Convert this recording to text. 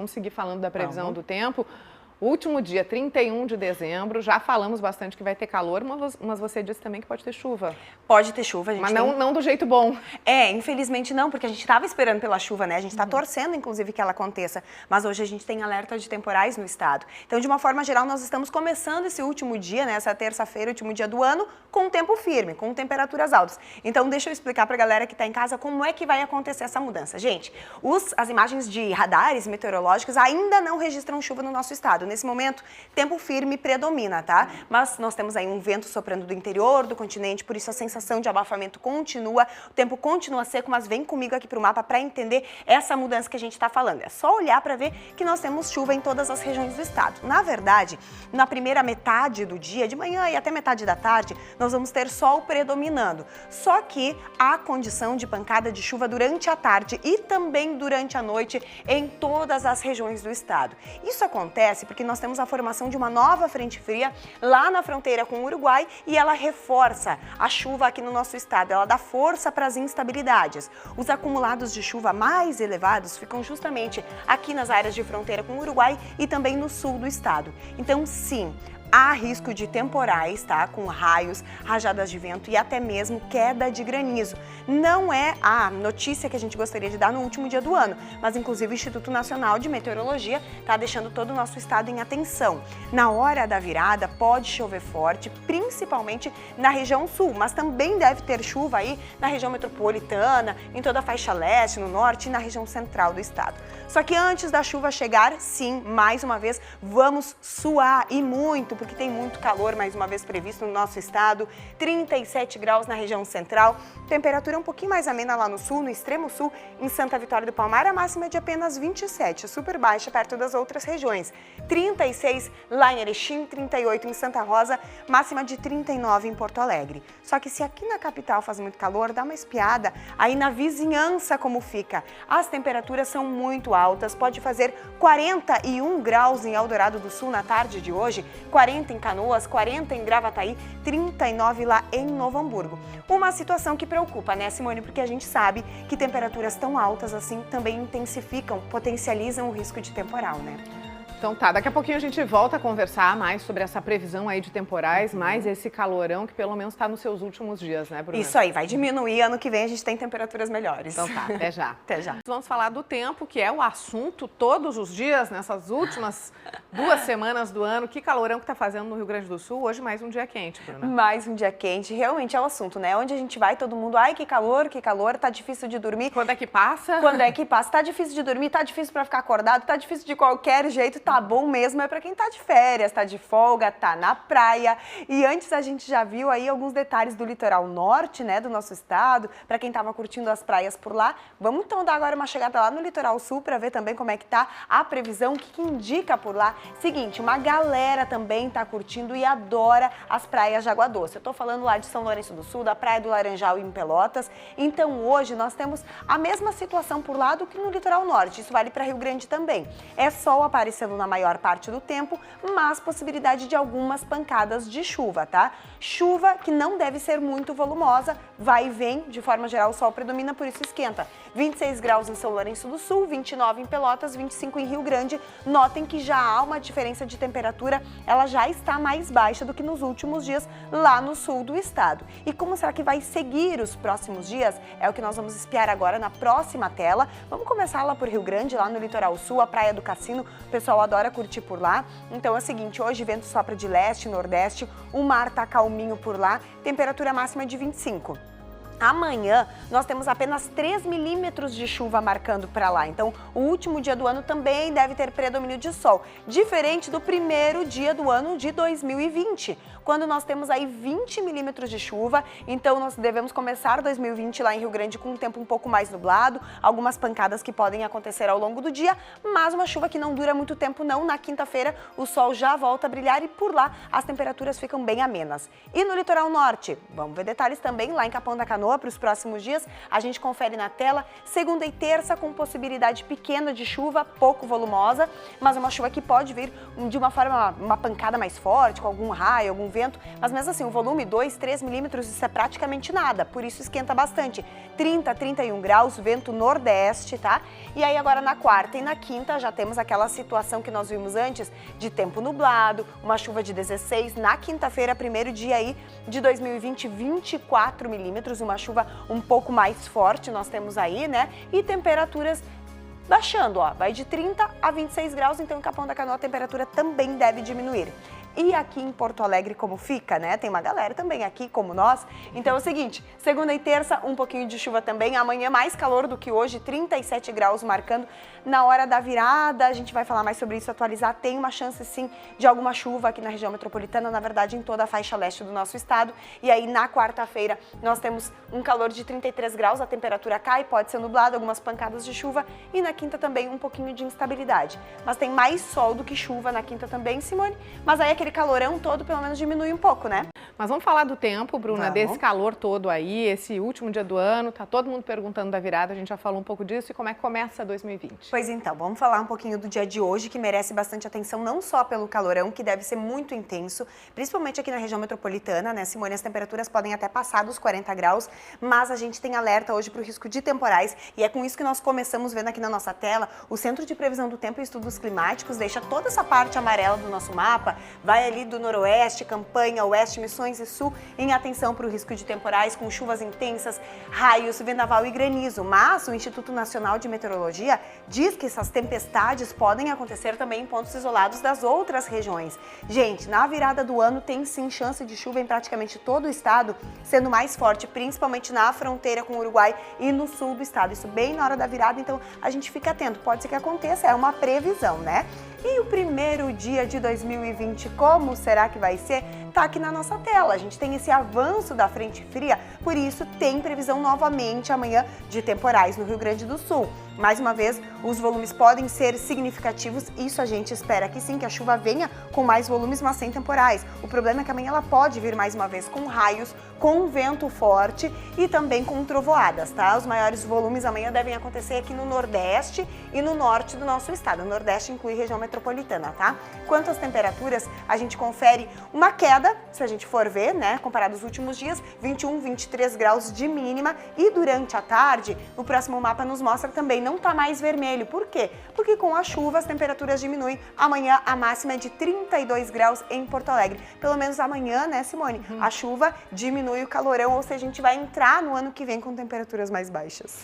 vamos seguir falando da previsão do tempo. Último dia, 31 de dezembro, já falamos bastante que vai ter calor, mas você disse também que pode ter chuva. Pode ter chuva, a gente mas não do jeito bom. Infelizmente não, porque a gente estava esperando pela chuva, né? A gente está torcendo, inclusive, que ela aconteça. Mas hoje a gente tem alerta de temporais no estado. Então, de uma forma geral, nós estamos começando esse último dia, né? Essa terça-feira, último dia do ano, com tempo firme, com temperaturas altas. Então, deixa eu explicar para a galera que está em casa como é que vai acontecer essa mudança. Gente, as imagens de radares meteorológicos ainda não registram chuva no nosso estado. Nesse momento, tempo firme predomina, tá? Mas nós temos aí um vento soprando do interior do continente, por isso a sensação de abafamento continua, o tempo continua seco, mas vem comigo aqui para o mapa para entender essa mudança que a gente está falando. É só olhar para ver que nós temos chuva em todas as regiões do estado. Na verdade, na primeira metade do dia, de manhã e até metade da tarde, nós vamos ter sol predominando. Só que há condição de pancada de chuva durante a tarde e também durante a noite em todas as regiões do estado. Isso acontece porque nós temos a formação de uma nova frente fria lá na fronteira com o Uruguai e ela reforça a chuva aqui no nosso estado, ela dá força para as instabilidades. Os acumulados de chuva mais elevados ficam justamente aqui nas áreas de fronteira com o Uruguai e também no sul do estado. Então, sim, há risco de temporais, tá? Com raios, rajadas de vento e até mesmo queda de granizo. Não é a notícia que a gente gostaria de dar no último dia do ano, mas inclusive o Instituto Nacional de Meteorologia está deixando todo o nosso estado em atenção. Na hora da virada pode chover forte, principalmente na região sul, mas também deve ter chuva aí na região metropolitana, em toda a faixa leste, no norte e na região central do estado. Só que antes da chuva chegar, sim, mais uma vez, vamos suar e muito, porque tem muito calor, mais uma vez previsto no nosso estado, 37 graus na região central, temperatura um pouquinho mais amena lá no sul, no extremo sul, em Santa Vitória do Palmar, a máxima é de apenas 27, super baixa perto das outras regiões, 36 lá em Erechim, 38 em Santa Rosa, máxima de 39 em Porto Alegre. Só que se aqui na capital faz muito calor, dá uma espiada aí na vizinhança como fica. As temperaturas são muito altas, pode fazer 41 graus em Eldorado do Sul na tarde de hoje, 40 em Canoas, 40 em Gravataí, 39 lá em Novo Hamburgo. Uma situação que preocupa, né, Simone? Porque a gente sabe que temperaturas tão altas assim também intensificam, potencializam o risco de temporal, né? Então tá, daqui a pouquinho a gente volta a conversar mais sobre essa previsão aí de temporais, mais esse calorão que pelo menos está nos seus últimos dias, né, Bruna? Isso aí, vai diminuir, ano que vem a gente tem temperaturas melhores. Então tá, até já. Até já. Vamos falar do tempo, que é o assunto todos os dias, nessas últimas 2 semanas do ano. Que calorão que tá fazendo no Rio Grande do Sul, hoje mais um dia quente, Bruna. Mais um dia quente, realmente é o assunto, né? Onde a gente vai, todo mundo, ai que calor, tá difícil de dormir. Quando é que passa? Quando é que passa, tá difícil de dormir, tá difícil pra ficar acordado, tá difícil de qualquer jeito, tá bom mesmo, é pra quem tá de férias, tá de folga, tá na praia. E antes a gente já viu aí alguns detalhes do litoral norte, né, do nosso estado, pra quem tava curtindo as praias por lá. Vamos então dar agora uma chegada lá no litoral sul pra ver também como é que tá a previsão, o que indica por lá. Seguinte, uma galera também tá curtindo e adora as praias de água doce. Eu tô falando lá de São Lourenço do Sul, da Praia do Laranjal em Pelotas. Então hoje nós temos a mesma situação por lá do que no litoral norte. Isso vale para Rio Grande também. É sol aparecendo na maior parte do tempo, mas possibilidade de algumas pancadas de chuva, tá? Chuva que não deve ser muito volumosa, vai e vem, de forma geral o sol predomina, por isso esquenta. 26 graus em São Lourenço do Sul, 29 em Pelotas, 25 em Rio Grande. Notem que já há uma diferença de temperatura, ela já está mais baixa do que nos últimos dias lá no sul do estado. E como será que vai seguir os próximos dias? É o que nós vamos espiar agora na próxima tela. Vamos começar lá por Rio Grande, lá no litoral sul, a Praia do Cassino, o pessoal adora curtir por lá. Então é o seguinte, hoje vento sopra de leste e nordeste, o mar tá calminho por lá, temperatura máxima de 25. Amanhã nós temos apenas 3 milímetros de chuva marcando para lá, então o último dia do ano também deve ter predomínio de sol, diferente do primeiro dia do ano de 2020, quando nós temos aí 20 milímetros de chuva, então nós devemos começar 2020 lá em Rio Grande com um tempo um pouco mais nublado, algumas pancadas que podem acontecer ao longo do dia, mas uma chuva que não dura muito tempo não, na quinta-feira o sol já volta a brilhar e por lá as temperaturas ficam bem amenas. E no litoral norte, vamos ver detalhes também lá em Capão da Canoa, boa para os próximos dias. A gente confere na tela, segunda e terça com possibilidade pequena de chuva, pouco volumosa, mas uma chuva que pode vir de uma forma, uma pancada mais forte, com algum raio, algum vento, mas mesmo assim, o volume 2, 3 milímetros, isso é praticamente nada, por isso esquenta bastante. 30, 31 graus, vento nordeste, tá? E aí agora na quarta e na quinta já temos aquela situação que nós vimos antes de tempo nublado, uma chuva de 16, na quinta-feira, primeiro dia aí de 2020, 24 milímetros, uma chuva um pouco mais forte nós temos aí, né? E temperaturas baixando, ó, vai de 30 a 26 graus, então em Capão da Canoa a temperatura também deve diminuir. E aqui em Porto Alegre como fica, né? Tem uma galera também aqui como nós. Então é o seguinte, segunda e terça um pouquinho de chuva também, amanhã mais calor do que hoje, 37 graus marcando na hora da virada. A gente vai falar mais sobre isso, atualizar. Tem uma chance sim de alguma chuva aqui na região metropolitana, na verdade em toda a faixa leste do nosso estado. E aí na quarta-feira nós temos um calor de 33 graus, a temperatura cai, pode ser nublado, algumas pancadas de chuva. E na quinta também um pouquinho de instabilidade. Mas tem mais sol do que chuva na quinta também, Simone. Mas aí aquele calorão todo pelo menos diminui um pouco, né? Mas vamos falar do tempo, Bruna, Vamos. desse calor todo aí, esse último dia do ano, tá todo mundo perguntando da virada, a gente já falou um pouco disso e como é que começa 2020. Pois então, vamos falar um pouquinho do dia de hoje, que merece bastante atenção, não só pelo calorão, que deve ser muito intenso, principalmente aqui na região metropolitana, né, Simone? As temperaturas podem até passar dos 40 graus, mas a gente tem alerta hoje para o risco de temporais e é com isso que nós começamos vendo aqui na nossa tela. O Centro de Previsão do Tempo e Estudos Climáticos deixa toda essa parte amarela do nosso mapa, vai ali do noroeste, Campanha, oeste, Missões e sul, em atenção para o risco de temporais com chuvas intensas, raios, vendaval e granizo. Mas o Instituto Nacional de Meteorologia diz que essas tempestades podem acontecer também em pontos isolados das outras regiões. Gente, na virada do ano tem sim chance de chuva em praticamente todo o estado, sendo mais forte, principalmente na fronteira com o Uruguai e no sul do estado. Isso bem na hora da virada, então a gente fica atento. Pode ser que aconteça, é uma previsão, né? E o primeiro dia de 2020, como será que vai ser? Tá aqui na nossa tela. A gente tem esse avanço da frente fria, por isso tem previsão novamente amanhã de temporais no Rio Grande do Sul. Mais uma vez, os volumes podem ser significativos, isso a gente espera que sim, que a chuva venha com mais volumes, mas sem temporais. O problema é que amanhã ela pode vir mais uma vez com raios, com vento forte e também com trovoadas, tá? Os maiores volumes amanhã devem acontecer aqui no Nordeste e no Norte do nosso estado. O Nordeste inclui região metropolitana, tá? Quanto às temperaturas, a gente confere uma queda, se a gente for ver, né, comparado aos últimos dias, 21, 23 graus de mínima e durante a tarde, o próximo mapa nos mostra também não tá mais vermelho. Por quê? Porque com a chuva as temperaturas diminuem. Amanhã a máxima é de 32 graus em Porto Alegre. Pelo menos amanhã, né, Simone? A chuva diminui o calorão, ou seja, a gente vai entrar no ano que vem com temperaturas mais baixas.